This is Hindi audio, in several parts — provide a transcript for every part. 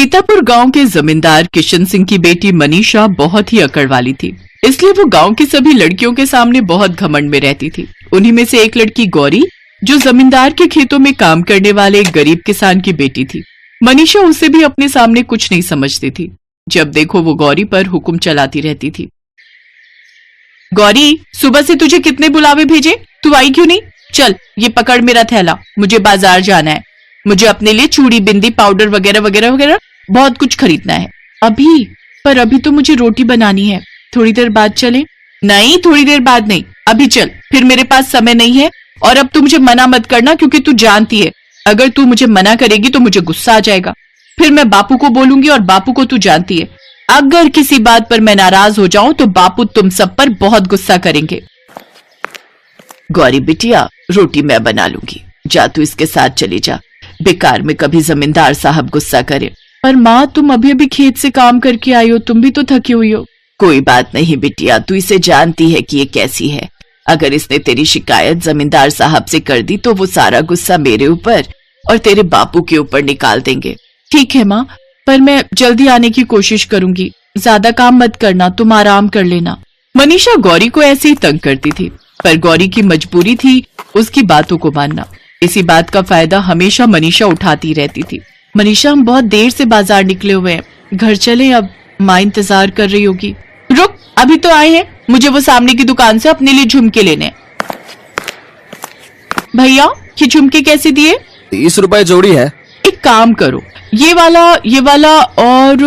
सीतापुर गांव के जमींदार किशन सिंह की बेटी मनीषा बहुत ही अकड़ वाली थी, इसलिए वो गांव की सभी लड़कियों के सामने बहुत घमंड में रहती थी। उन्हीं में से एक लड़की गौरी, जो जमींदार के खेतों में काम करने वाले एक गरीब किसान की बेटी थी। मनीषा उसे भी अपने सामने कुछ नहीं समझती थी। जब देखो वो गौरी पर हुक्म चलाती रहती थी। गौरी, सुबह से तुझे कितने बुलावे भेजे, तू आई क्यों नहीं? चल ये पकड़ मेरा थैला, मुझे बाजार जाना है। मुझे अपने लिए चूड़ी, बिंदी, पाउडर वगैरह वगैरह वगैरह बहुत कुछ खरीदना है। अभी तो मुझे रोटी बनानी है, थोड़ी देर बाद चले? नहीं, थोड़ी देर बाद नहीं, अभी चल। फिर मेरे पास समय नहीं है। और अब तू मुझे मना मत करना, क्योंकि तू जानती है अगर तू मुझे मना करेगी तो मुझे गुस्सा आ जाएगा। फिर मैं बापू को बोलूंगी, और बापू को तू जानती है अगर किसी बात पर मैं नाराज हो जाऊं तो बापू तुम सब पर बहुत गुस्सा करेंगे। गौरी बिटिया, रोटी मैं बना लूंगी, जा तू इसके साथ चली जा। बेकार में कभी जमींदार साहब गुस्सा करे। पर माँ, तुम अभी अभी खेत से काम करके आई हो, तुम भी तो थकी हुई हो। कोई बात नहीं बिटिया, तू इसे जानती है कि ये कैसी है। अगर इसने तेरी शिकायत जमींदार साहब से कर दी तो वो सारा गुस्सा मेरे ऊपर और तेरे बापू के ऊपर निकाल देंगे। ठीक है माँ, पर मैं जल्दी आने की कोशिश करूंगी। ज्यादा काम मत करना, तुम आराम कर लेना। मनीषा गौरी को ऐसे ही तंग करती थी, पर गौरी की मजबूरी थी उसकी बातों को मानना। इसी बात का फायदा हमेशा मनीषा उठाती रहती थी। मनीषा, हम बहुत देर से बाजार निकले हुए हैं, घर चले अब, माँ इंतजार कर रही होगी। रुक, अभी तो आए हैं, मुझे वो सामने की दुकान से अपने लिए झुमके लेने। भैया, ये झुमके कैसे दिए? 30 रुपए जोड़ी है। एक काम करो, ये वाला और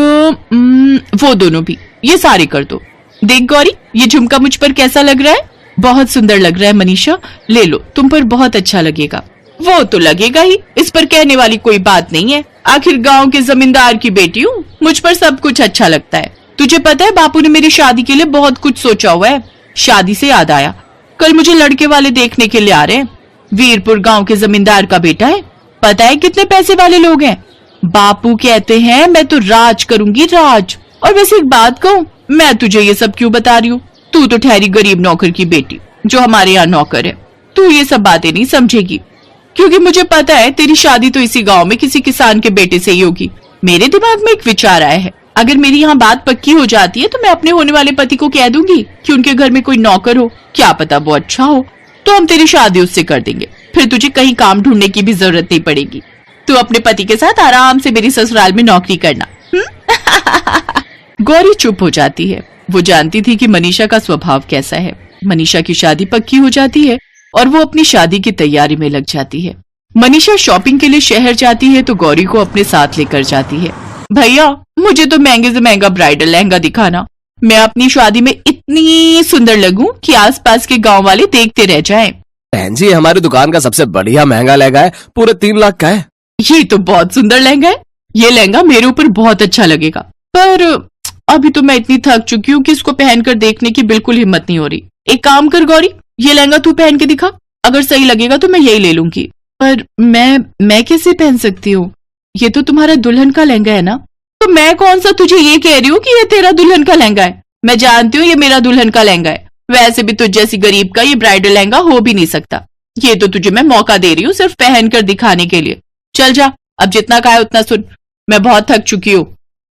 वो दोनों भी, ये सारे कर दो। देख गौरी, ये झुमका मुझ पर कैसा लग रहा है? बहुत सुंदर लग रहा है मनीषा, ले लो, तुम पर बहुत अच्छा लगेगा। वो तो लगेगा ही, इस पर कहने वाली कोई बात नहीं है। आखिर गांव के जमींदार की बेटी हूँ, मुझ पर सब कुछ अच्छा लगता है। तुझे पता है बापू ने मेरी शादी के लिए बहुत कुछ सोचा हुआ है। शादी से याद आया, कल मुझे लड़के वाले देखने के लिए आ रहे हैं। वीरपुर गांव के जमींदार का बेटा है। पता है कितने पैसे वाले लोग हैं? बापू कहते हैं मैं तो राज करूंगी, राज। और वैसे एक बात कहूँ, मैं तुझे ये सब क्यों बता रही हूँ? तू तो ठहरी गरीब नौकर की बेटी, जो हमारे यहाँ नौकर है। तू ये सब बातें नहीं समझेगी, क्योंकि मुझे पता है तेरी शादी तो इसी गांव में किसी किसान के बेटे से ही होगी। मेरे दिमाग में एक विचार आया है, अगर मेरी यहाँ बात पक्की हो जाती है तो मैं अपने होने वाले पति को कह दूंगी कि उनके घर में कोई नौकर हो, क्या पता वो अच्छा हो, तो हम तेरी शादी उससे कर देंगे। फिर तुझे कहीं काम ढूंढने की भी जरूरत नहीं पड़ेगी। तू अपने पति के साथ आराम से मेरी ससुराल में नौकरी करना। गौरी चुप हो जाती है। वो जानती थी कि मनीषा का स्वभाव कैसा है। मनीषा की शादी पक्की हो जाती है और वो अपनी शादी की तैयारी में लग जाती है। मनीषा शॉपिंग के लिए शहर जाती है तो गौरी को अपने साथ लेकर जाती है। भैया, मुझे तो महंगे से महंगा ब्राइडल लहंगा दिखाना, मैं अपनी शादी में इतनी सुंदर लगूं कि आसपास के गांव वाले देखते रह जाएं। बहन जी, हमारी दुकान का सबसे बढ़िया महंगा लहंगा है, पूरे 3 लाख का है। ये तो बहुत सुंदर लहंगा है, ये लहंगा मेरे ऊपर बहुत अच्छा लगेगा। पर अभी तो मैं इतनी थक चुकी हूँ कि इसको पहनकर देखने की बिल्कुल हिम्मत नहीं हो रही। एक काम कर गौरी, ये लहंगा तू पहन के दिखा, अगर सही लगेगा तो मैं यही ले लूंगी। पर मैं कैसे पहन सकती हूँ? ये तो तुम्हारा दुल्हन का लहंगा है ना? तो मैं कौन सा तुझे ये कह रही हूँ कि ये तेरा दुल्हन का लहंगा है। मैं जानती हूँ ये मेरा दुल्हन का लहंगा है। वैसे भी तुझ जैसी गरीब का ये ब्राइडल लहंगा हो भी नहीं सकता। ये तो तुझे मैं मौका दे रही हूँ सिर्फ पहन कर दिखाने के लिए। चल जा, अब जितना कहा है उतना सुन, मैं बहुत थक चुकी हूँ,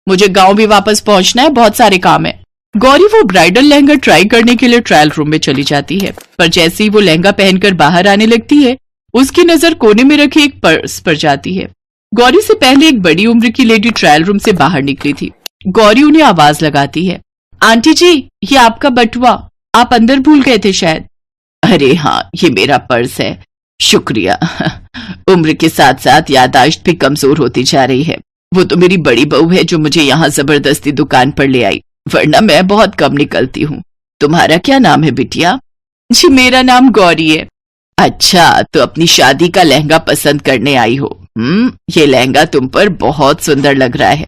मुझे गाँव भी वापस पहुंचना है, बहुत सारे काम है। गौरी वो ब्राइडल लहंगा ट्राई करने के लिए ट्रायल रूम में चली जाती है, पर जैसे ही वो लहंगा पहनकर बाहर आने लगती है, उसकी नजर कोने में रखे एक पर्स पर जाती है। गौरी से पहले एक बड़ी उम्र की लेडी ट्रायल रूम से बाहर निकली थी। गौरी उन्हें आवाज लगाती है, आंटी जी, ये आपका बटुआ, आप अंदर भूल गए थे शायद। अरे हाँ, ये मेरा पर्स है, शुक्रिया। उम्र के साथ साथ याददाश्त भी कमजोर होती जा रही है। वो तो मेरी बड़ी बहू है जो मुझे यहाँ जबरदस्ती दुकान पर ले आई, वरना मैं बहुत कम निकलती हूँ। तुम्हारा क्या नाम है बिटिया? जी, मेरा नाम गौरी है। अच्छा, तो अपनी शादी का लहंगा पसंद करने आई हो। ये लहंगा तुम पर बहुत सुंदर लग रहा है।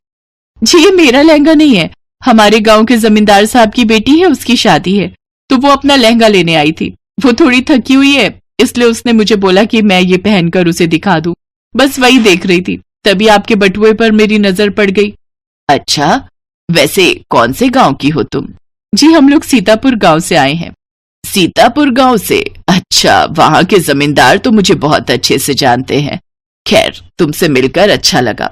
जी, ये मेरा लहंगा नहीं है, हमारे गांव के जमींदार साहब की बेटी है, उसकी शादी है, तो वो अपना लहंगा लेने आई थी। वो थोड़ी थकी हुई है, इसलिए उसने मुझे बोला कि मैं ये पहनकर उसे दिखा दूं। बस वही देख रही थी, तभी आपके बटुए पर मेरी नजर पड़ गई। अच्छा, वैसे कौन से गांव की हो तुम? जी, हम लोग सीतापुर गांव से आए हैं। सीतापुर गांव से? अच्छा, वहां के जमींदार तो मुझे बहुत अच्छे से जानते हैं। खैर, तुमसे मिलकर अच्छा लगा।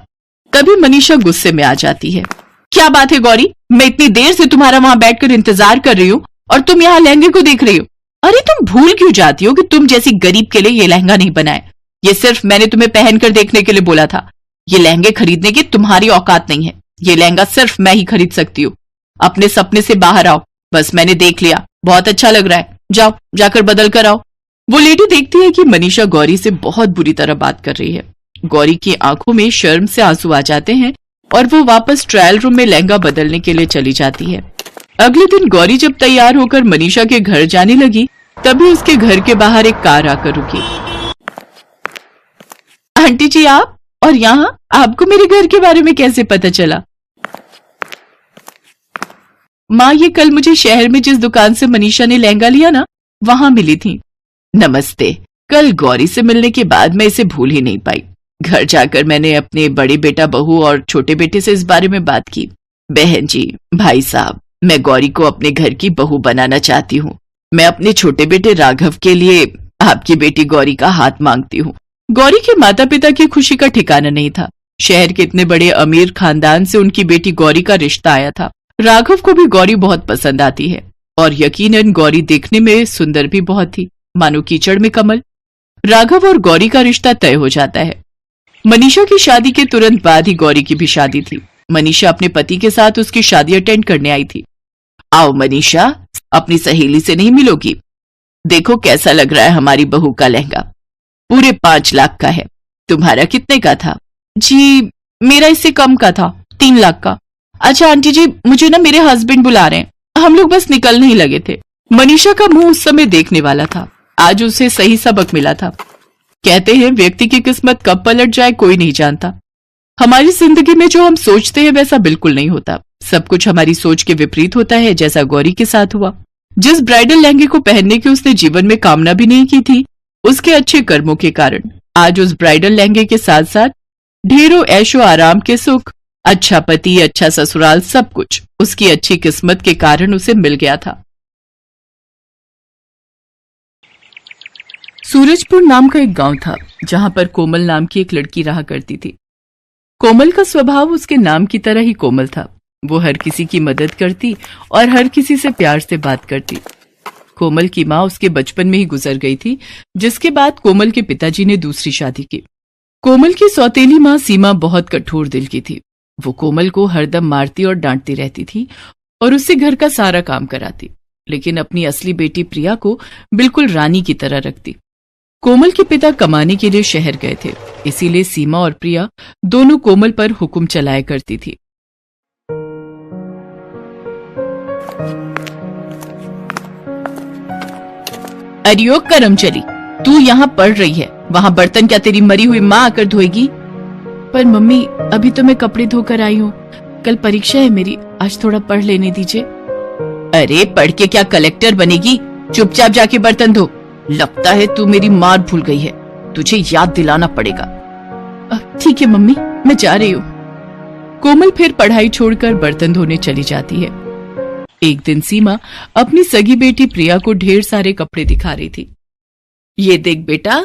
तभी मनीषा गुस्से में आ जाती है। क्या बात है गौरी, मैं इतनी देर से तुम्हारा वहां बैठकर इंतजार कर रही हूँ और तुम यहाँ लहंगे को देख रही हो। अरे तुम भूल क्यों जाती हो कि तुम जैसी गरीब के लिए ये लहंगा नहीं बनाए। ये सिर्फ मैंने तुम्हें पहनकर देखने के लिए बोला था। ये लहंगे खरीदने की तुम्हारी औकात नहीं है। ये लहंगा सिर्फ मैं ही खरीद सकती हूँ। अपने सपने से बाहर आओ। बस मैंने देख लिया, बहुत अच्छा लग रहा है, जाओ जाकर बदल कर आओ। वो लेडी देखती है कि मनीषा गौरी से बहुत बुरी तरह बात कर रही है। गौरी की आंखों में शर्म से आंसू आ जाते हैं और वो वापस ट्रायल रूम में लहंगा बदलने के लिए चली जाती है। अगले दिन गौरी जब तैयार होकर मनीषा के घर जाने लगी, तभी उसके घर के बाहर एक कार आकर रुकी। आंटी जी आप, और यहाँ आपको मेरे घर के बारे में कैसे पता चला? माँ, ये कल मुझे शहर में जिस दुकान से मनीषा ने लहंगा लिया ना, वहां मिली थी। नमस्ते। कल गौरी से मिलने के बाद मैं इसे भूल ही नहीं पाई। घर जाकर मैंने अपने बड़े बेटा बहू और छोटे बेटे से इस बारे में बात की। बहन जी, भाई साहब, मैं गौरी को अपने घर की बहू बनाना चाहती हूँ। मैं अपने छोटे बेटे राघव के लिए आपकी बेटी गौरी का हाथ मांगती हूँ। गौरी के माता पिता की खुशी का ठिकाना नहीं था। शहर के इतने बड़े अमीर खानदान से उनकी बेटी गौरी का रिश्ता आया था। राघव को भी गौरी बहुत पसंद आती है और यकीनन गौरी देखने में सुंदर भी बहुत थी, मानो कीचड़ में कमल। राघव और गौरी का रिश्ता तय हो जाता है। मनीषा की शादी के तुरंत बाद ही गौरी की भी शादी थी। मनीषा अपने पति के साथ उसकी शादी अटेंड करने आई थी। आओ मनीषा, अपनी सहेली से नहीं मिलोगी? देखो कैसा लग रहा है हमारी बहू का लहंगा। पूरे 5 लाख का है। तुम्हारा कितने का था? जी मेरा इससे कम का था, 3 लाख का। अच्छा आंटी जी, मुझे ना मेरे हस्बैंड बुला रहे हैं, हम लोग बस निकलने ही लगे थे। मनीषा का मुंह उस समय देखने वाला था। आज उसे सही सबक मिला था। कहते हैं व्यक्ति की किस्मत कब पलट जाए कोई नहीं जानता। हमारी जिंदगी में जो हम सोचते हैं वैसा बिल्कुल नहीं होता। सब कुछ हमारी सोच के विपरीत होता है, जैसा गौरी के साथ हुआ। जिस ब्राइडल लहंगे को पहनने की उसने जीवन में कामना भी नहीं की थी, उसके अच्छे कर्मों के कारण आज उस ब्राइडल लहंगे के साथ साथ ढेरों ऐशो आराम के सुख, अच्छा पति, अच्छा ससुराल, सब कुछ उसकी अच्छी किस्मत के कारण उसे मिल गया था। सूरजपुर नाम का एक गांव था जहां पर कोमल नाम की एक लड़की रहा करती थी। कोमल का स्वभाव उसके नाम की तरह ही कोमल था। वो हर किसी की मदद करती और हर किसी से प्यार से बात करती। कोमल की माँ उसके बचपन में ही गुजर गई थी, जिसके बाद कोमल के पिताजी ने दूसरी शादी की। कोमल की सौतेली माँ सीमा बहुत कठोर दिल की थी। वो कोमल को हरदम मारती और डांटती रहती थी और उससे घर का सारा काम कराती, लेकिन अपनी असली बेटी प्रिया को बिल्कुल रानी की तरह रखती। कोमल के पिता कमाने के लिए शहर गए थे, इसीलिए सीमा और प्रिया दोनों कोमल पर हुक्म चलाया करती थी। अरियो करमचली, तू यहाँ पढ़ रही है, वहाँ बर्तन क्या तेरी मरी हुई माँ आकर धोएगी? पर मम्मी, अभी तो मैं कपड़े धोकर आई हूँ, कल परीक्षा है मेरी, आज थोड़ा पढ़ लेने दीजिए। अरे पढ़ के क्या कलेक्टर बनेगी? चुपचाप जाके बर्तन धो। लगता है तू मेरी मार भूल गई है, तुझे याद दिलाना पड़ेगा। ठीक है मम्मी, मैं जा रही हूँ। कोमल फिर पढ़ाई छोड़कर बर्तन धोने चली जाती है। एक दिन सीमा अपनी सगी बेटी प्रिया को ढेर सारे कपड़े दिखा रही थी। ये देख बेटा,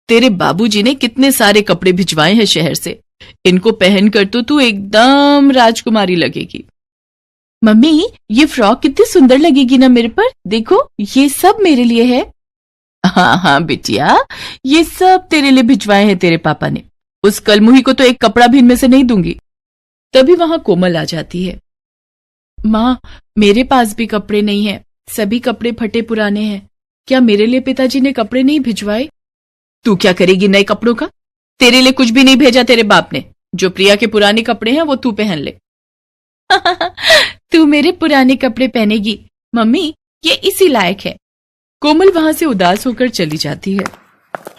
तेरे बाबूजी ने कितने सारे कपड़े भिजवाए हैं शहर से, इनको पहनकर तो तू एकदम राजकुमारी लगेगी। मम्मी, ये फ्रॉक कितनी सुंदर लगेगी ना मेरे पर, देखो ये सब मेरे लिए है। हाँ हाँ बिटिया, ये सब तेरे लिए भिजवाए हैं तेरे पापा ने। उस कलमुही को तो एक कपड़ा भी इनमें से नहीं दूंगी। तभी वहां कोमल आ जाती है। माँ, मेरे पास भी कपड़े नहीं है, सभी कपड़े फटे पुराने हैं। क्या मेरे लिए पिताजी ने कपड़े नहीं भिजवाए? तू क्या करेगी नए कपड़ों का? तेरे लिए कुछ भी नहीं भेजा तेरे बाप ने। जो प्रिया के पुराने कपड़े हैं वो तू पहन ले। तू मेरे पुराने कपड़े पहनेगी? मम्मी, ये इसी लायक है। कोमल वहां से उदास होकर चली जाती है।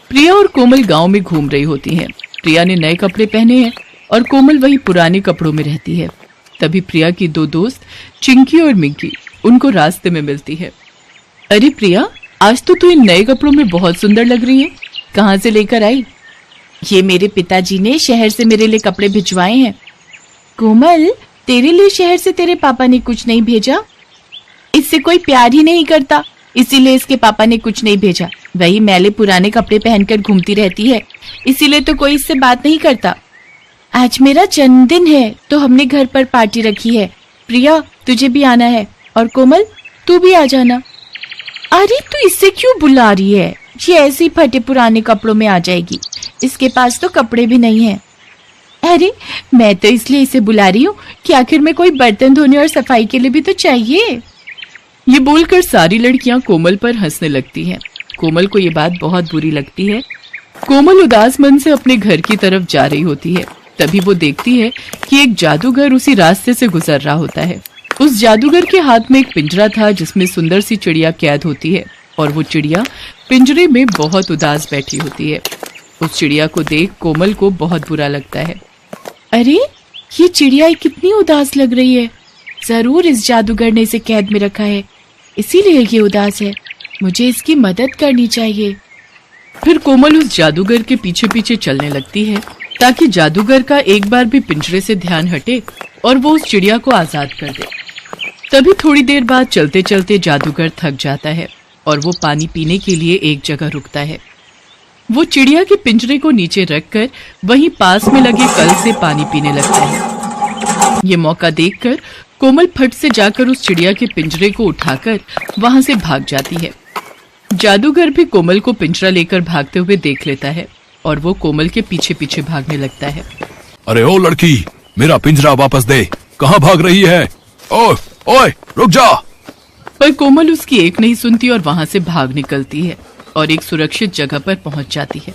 प्रिया और कोमल गांव में घूम रही होती हैं। प्रिया ने नए कपड़े पहने हैं और कोमल वही पुराने कपड़ों में रहती है। तभी प्रिया की 2 दोस्त चिंकी और मिंकी उनको रास्ते में मिलती है। अरे प्रिया, आज तो तू इन नए कपड़ों में बहुत सुंदर लग रही है, कहाँ से लेकर आई? ये मेरे पिताजी ने शहर से मेरे लिए कपड़े भिजवाए हैं। कोमल, तेरे लिए शहर से तेरे पापा ने कुछ नहीं भेजा? इससे कोई प्यार ही नहीं करता, इसीलिए इसके पापा ने कुछ नहीं भेजा। वही मैले पुराने कपड़े पहनकर घूमती रहती है, इसीलिए तो कोई इससे बात नहीं करता। आज मेरा जन्मदिन है तो हमने घर पर पार्टी रखी है। प्रिया, तुझे भी आना है, और कोमल तू भी आ जाना। अरे तू इससे क्यों बुला रही है? ये ऐसे ही फटे पुराने कपड़ों में आ जाएगी, इसके पास तो कपड़े भी नहीं है। अरे मैं तो इसलिए इसे बुला रही हूँ कि आखिर में कोई बर्तन धोने और सफाई के लिए भी तो चाहिए। ये बोलकर सारी लड़कियां कोमल पर हंसने लगती हैं। कोमल को ये बात बहुत बुरी लगती है। कोमल उदास मन से अपने घर की तरफ जा रही होती है। तभी वो देखती है कि एक जादूगर उसी रास्ते से गुजर रहा होता है। उस जादूगर के हाथ में एक पिंजरा था जिसमें सुंदर सी चिड़िया कैद होती है, और वो चिड़िया पिंजरे में बहुत उदास बैठी होती है। उस चिड़िया को देख कोमल को बहुत बुरा लगता है। अरे ये चिड़िया कितनी उदास लग रही है, जरूर इस जादूगर ने इसे कैद में रखा है, इसीलिए ये उदास है। मुझे इसकी मदद करनी चाहिए। फिर कोमल उस जादूगर के पीछे पीछे चलने लगती है ताकि जादूगर का एक बार भी पिंजरे से ध्यान हटे और वो उस चिड़िया को आजाद कर दे। तभी थोड़ी देर बाद चलते चलते जादूगर थक जाता है और वो पानी पीने के लिए एक जगह रुकता है। वो चिड़िया के पिंजरे को नीचे रखकर वहीं पास में लगे कल से पानी पीने लगता है। ये मौका देखकर कोमल फट से जाकर उस चिड़िया के पिंजरे को उठाकर वहां से भाग जाती है। जादूगर भी कोमल को पिंजरा लेकर भागते हुए देख लेता है और वो कोमल के पीछे पीछे भागने लगता है। अरे ओ लड़की, मेरा पिंजरा वापस दे, कहाँ भाग रही है? ओए ओए रुक जा। पर कोमल उसकी एक नहीं सुनती और वहां से भाग निकलती है और एक सुरक्षित जगह पर पहुंच जाती है।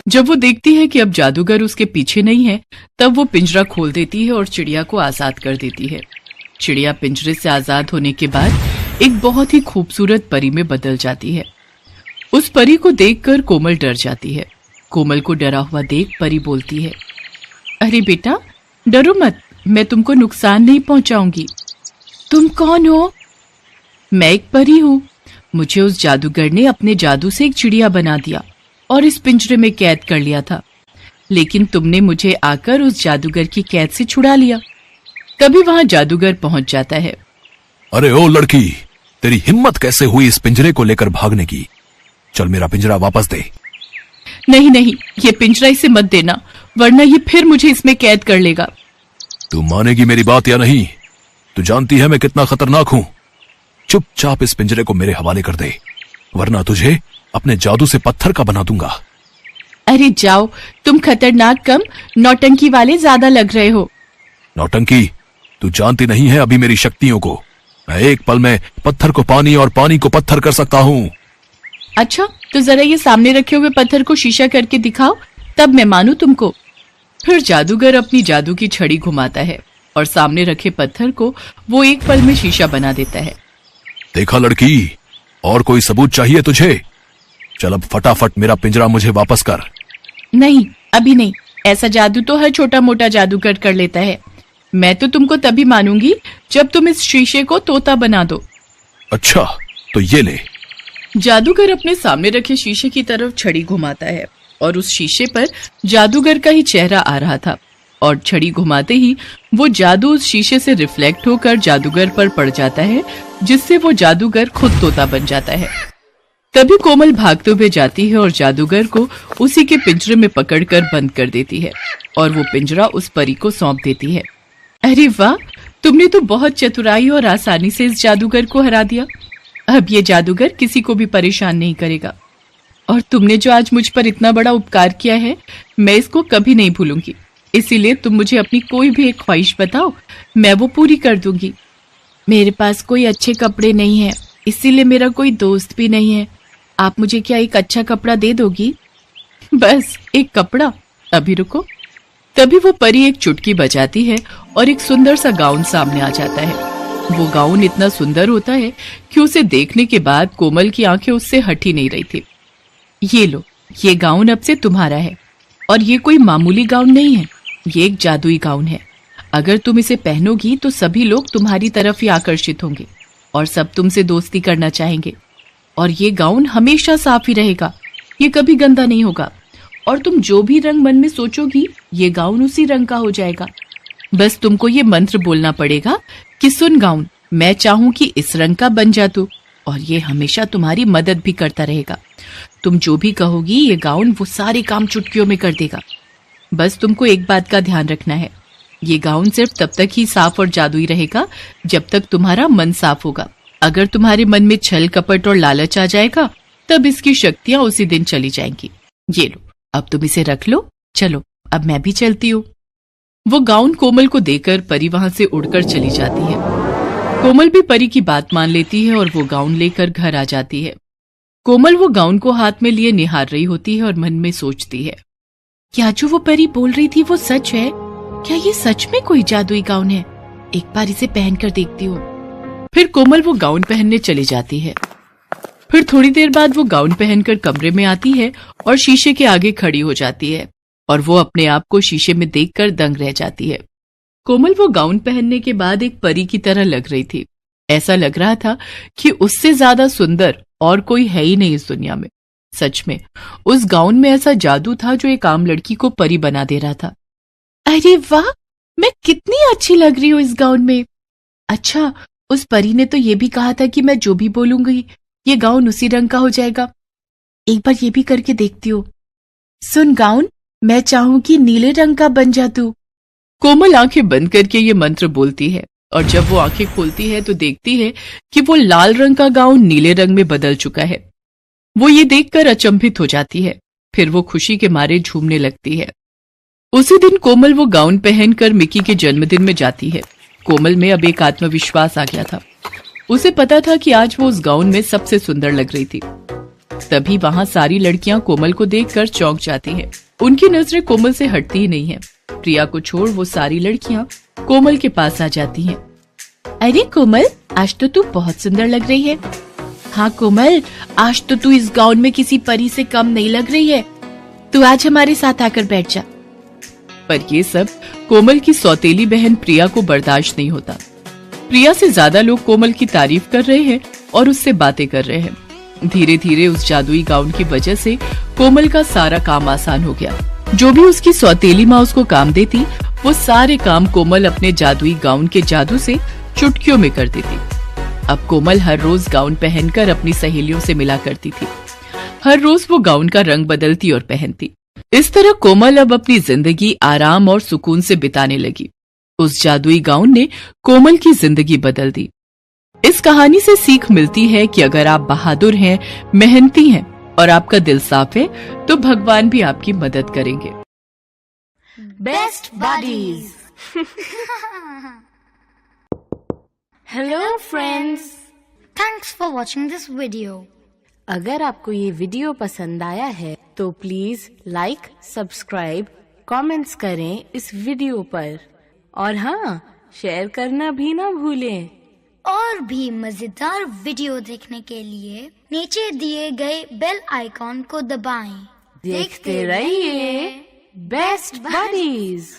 जब वो देखती है कि अब जादूगर उसके पीछे नहीं है, तब वो पिंजरा खोल देती है और चिड़िया को आजाद कर देती है। चिड़िया पिंजरे से आजाद होने के बाद एक बहुत ही खूबसूरत परी में बदल जाती है। उस परी को देखकर कोमल डर जाती है। कोमल को डरा हुआ देख परी बोलती है, अरे बेटा डरो मत, मैं तुमको नुकसान नहीं पहुंचाऊंगी। तुम कौन हो? मैं एक परी हूँ। मुझे उस जादूगर ने अपने जादू से एक चिड़िया बना दिया और इस पिंजरे में कैद कर लिया था, लेकिन तुमने मुझे आकर उस जादूगर की कैद से छुड़ा लिया। तभी वहां जादूगर पहुंच जाता है। अरे ओ लड़की, तेरी हिम्मत कैसे हुई इस पिंजरे को लेकर भागने की? चल मेरा पिंजरा वापस दे। नहीं नहीं, ये पिंजरा इसे मत देना, वरना ये फिर मुझे इसमें कैद कर लेगा। तू मानेगी मेरी बात या नहीं? तू जानती है मैं कितना खतरनाक हूँ। चुपचाप इस पिंजरे को मेरे हवाले कर दे, वरना तुझे अपने जादू से पत्थर का बना दूंगा। अरे जाओ, तुम खतरनाक कम नौटंकी वाले ज्यादा लग रहे हो। नौटंकी? तू जानती नहीं है अभी मेरी शक्तियों को। मैं एक पल में पत्थर को पानी और पानी को पत्थर कर सकता हूँ। अच्छा, तो जरा ये सामने रखे हुए पत्थर को शीशा करके दिखाओ, तब मैं मानू तुमको। फिर जादूगर अपनी जादू की छड़ी घुमाता है और सामने रखे पत्थर को वो एक पल में शीशा बना देता है। देखा लड़की, और कोई सबूत चाहिए तुझे? चल अब फटाफट मेरा पिंजरा मुझे वापस कर। नहीं, अभी नहीं। ऐसा जादू तो हर छोटा मोटा जादूगर कर लेता है। मैं तो तुमको तभी मानूंगी जब तुम इस शीशे को तोता बना दो। अच्छा, तो ये ले। जादूगर अपने सामने रखे शीशे की तरफ छड़ी घुमाता है और उस शीशे पर जादूगर का ही चेहरा आ रहा था, और छड़ी घुमाते ही वो जादू उस शीशे से रिफ्लेक्ट होकर जादूगर पर पड़ जाता है, जिससे वो जादूगर खुद तोता बन जाता है। तभी कोमल भागते हुए जाती है और जादूगर को उसी के पिंजरे में पकड़कर बंद कर देती है और वो पिंजरा उस परी को सौंप देती है। अरे वाह, तुमने तो बहुत चतुराई और आसानी से इस जादूगर को हरा दिया। अब ये जादूगर किसी को भी परेशान नहीं करेगा, और तुमने जो आज मुझ पर इतना बड़ा उपकार किया है, मैं इसको कभी नहीं भूलूंगी। इसीलिए तुम मुझे अपनी कोई भी एक ख्वाहिश बताओ, मैं वो पूरी कर दूंगी। मेरे पास कोई अच्छे कपड़े नहीं है, इसीलिए मेरा कोई दोस्त भी नहीं है। आप मुझे क्या एक अच्छा कपड़ा दे दोगी? बस एक कपड़ा? अभी रुको। तभी वो परी एक चुटकी बजाती है और एक सुंदर सा गाउन सामने आ जाता है। वो गाउन इतना सुंदर होता है कि उसे देखने के बाद कोमल की आंखें उससे हट ही नहीं रही थी। ये लो, ये गाउन अब से तुम्हारा है, और ये कोई मामूली गाउन नहीं है, ये एक जादुई गाउन है। अगर तुम इसे पहनोगी तो सभी लोग तुम्हारी तरफ ही आकर्षित होंगे और सब तुमसे दोस्ती करना चाहेंगे। और ये गाउन हमेशा साफ ही रहेगा, ये कभी गंदा नहीं होगा, और तुम जो भी रंग मन में सोचोगी ये गाउन उसी रंग का हो जाएगा। बस तुमको ये मंत्र बोलना पड़ेगा कि सुन गाउन, मैं चाहूं कि इस रंग का बन जा तू, और ये हमेशा तुम्हारी मदद भी करता रहेगा। तुम जो भी कहोगी ये गाउन वो सारे काम चुटकियों में कर देगा। बस तुमको एक बात का ध्यान रखना है, ये गाउन सिर्फ तब तक ही साफ और जादुई रहेगा जब तक तुम्हारा मन साफ होगा। अगर तुम्हारे मन में छल कपट और लालच आ जाएगा तब इसकी शक्तियां उसी दिन चली जाएंगी। ये लो, अब तुम इसे रख लो। चलो अब मैं भी चलती हूँ। वो गाउन कोमल को देकर परी वहां से उड़कर चली जाती है। कोमल भी परी की बात मान लेती है और वो गाउन लेकर घर आ जाती है। कोमल वो गाउन को हाथ में लिए निहार रही होती है और मन में सोचती है, क्या जो वो परी बोल रही थी वो सच है? क्या ये सच में कोई जादुई गाउन है? एक बार इसे पहनकर देखती हूँ। फिर कोमल वो गाउन पहनने चली जाती है। फिर थोड़ी देर बाद वो गाउन पहनकर कमरे में आती है और शीशे के आगे खड़ी हो जाती है और वो अपने आप को शीशे में देखकर दंग रह जाती है। कोमल वो गाउन पहनने के बाद एक परी की तरह लग रही थी। ऐसा लग रहा था कि उससे ज्यादा सुंदर और कोई है ही नहीं इस दुनिया में। सच में उस गाउन में ऐसा जादू था जो एक आम लड़की को परी बना दे रहा था। अरे वाह, मैं कितनी अच्छी लग रही हूँ इस गाउन में। अच्छा, उस परी ने तो ये भी कहा था कि मैं जो भी बोलूंगी ये गाउन उसी रंग का हो जाएगा। एक बार ये भी करके देखती हूँ। सुन गाउन, मैं चाहूं कि नीले रंग का बन जा तू। कोमल आंखें बंद करके ये मंत्र बोलती है और जब वो आंखें खोलती है तो देखती है कि वो लाल रंग का गाउन नीले रंग में बदल चुका है। वो ये देखकर अचंभित हो जाती है। फिर वो खुशी के मारे झूमने लगती है। उसी दिन कोमल वो गाउन पहनकर मिकी के जन्मदिन में जाती है। कोमल में अब एक आत्मविश्वास आ गया था। उसे पता था कि आज वो उस गाउन में सबसे सुंदर लग रही थी। तभी वहां सारी लड़कियां कोमल को देखकर चौंक जाती हैं। उनकी नजरें कोमल से हटती ही नहीं है। प्रिया को छोड़ वो सारी लड़कियां कोमल के पास आ जाती हैं। अरे कोमल, आज तो तू बहुत सुंदर लग रही है। हाँ कोमल, आज तो तू इस गाउन में किसी परी से कम नहीं लग रही है। तू आज हमारे साथ आकर बैठ जा। पर ये सब कोमल की सौतेली बहन प्रिया को बर्दाश्त नहीं होता। प्रिया से ज्यादा लोग कोमल की तारीफ कर रहे हैं और उससे बातें कर रहे हैं। धीरे धीरे उस जादुई गाउन की वजह से कोमल का सारा काम आसान हो गया। जो भी उसकी सौतेली माँ उसको काम देती, वो सारे काम कोमल अपने जादुई गाउन के जादू से चुटकियों में कर देती। अब कोमल हर रोज गाउन पहनकर अपनी सहेलियों से मिला करती थी। हर रोज वो गाउन का रंग बदलती और पहनती। इस तरह कोमल अब अपनी जिंदगी आराम और सुकून से बिताने लगी। उस जादुई गाउन ने कोमल की जिंदगी बदल दी। इस कहानी से सीख मिलती है कि अगर आप बहादुर हैं, मेहनती हैं और आपका दिल साफ है तो भगवान भी आपकी मदद करेंगे। Best buddies. Hello friends, Thanks for watching this video. अगर आपको ये वीडियो पसंद आया है तो प्लीज लाइक, सब्सक्राइब, कमेंट्स करें इस वीडियो पर और हाँ, शेयर करना भी ना भूलें। और भी मजेदार वीडियो देखने के लिए नीचे दिए गए बेल आइकॉन को दबाएं। देखते रहिए बेस्ट बडीज।